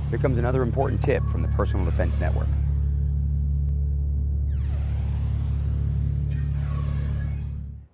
Here comes another important tip from the Personal Defense Network.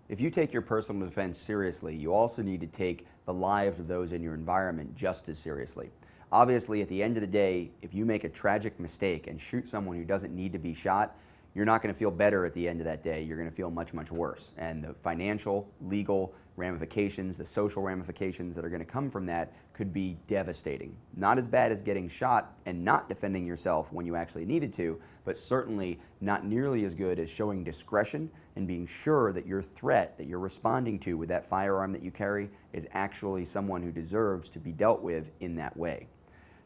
If you take your personal defense seriously, you also need to take the lives of those in your environment just as seriously. Obviously, at the end of the day, if you make a tragic mistake and shoot someone who doesn't need to be shot, you're not going to feel better at the end of that day. You're going to feel much, much worse. And the financial, legal ramifications, the social ramifications that are going to come from that could be devastating. Not as bad as getting shot and not defending yourself when you actually needed to, but certainly not nearly as good as showing discretion and being sure that your threat that you're responding to with that firearm that you carry is actually someone who deserves to be dealt with in that way.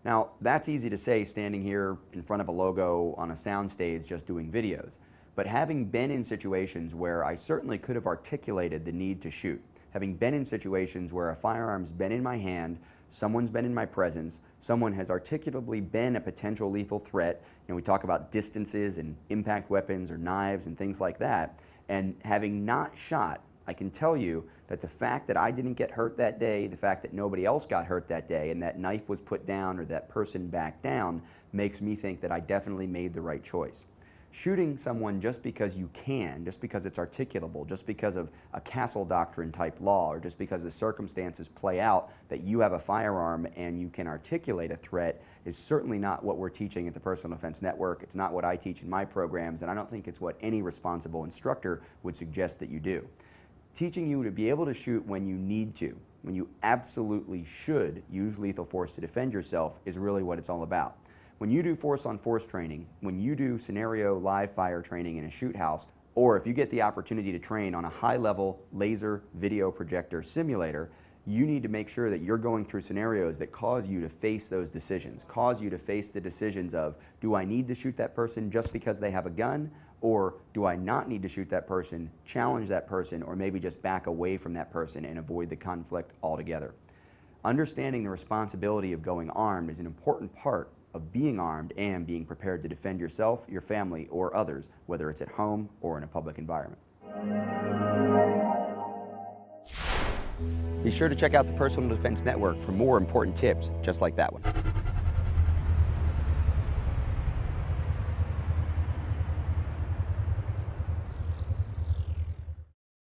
Now, that's easy to say standing here in front of a logo on a soundstage just doing videos, but having been in situations where I certainly could have articulated the need to shoot, having been in situations where a firearm's been in my hand, someone's been in my presence, someone has articulately been a potential lethal threat, we talk about distances and impact weapons or knives and things like that, and having not shot, I can tell you that the fact that I didn't get hurt that day, the fact that nobody else got hurt that day, and that knife was put down or that person backed down makes me think that I definitely made the right choice. Shooting someone just because you can, just because it's articulable, just because of a castle doctrine type law, or just because the circumstances play out that you have a firearm and you can articulate a threat is certainly not what we're teaching at the Personal Defense Network. It's not what I teach in my programs, and I don't think it's what any responsible instructor would suggest that you do. Teaching you to be able to shoot when you need to, when you absolutely should use lethal force to defend yourself is really what it's all about. When you do force-on-force training, when you do scenario live fire training in a shoot house, or if you get the opportunity to train on a high-level laser video projector simulator, you need to make sure that you're going through scenarios that cause you to face those decisions, cause you to face the decisions of, do I need to shoot that person just because they have a gun, or do I not need to shoot that person, challenge that person, or maybe just back away from that person and avoid the conflict altogether? Understanding the responsibility of going armed is an important part of being armed and being prepared to defend yourself, your family, or others, whether it's at home or in a public environment. Be sure to check out the Personal Defense Network for more important tips just like that one.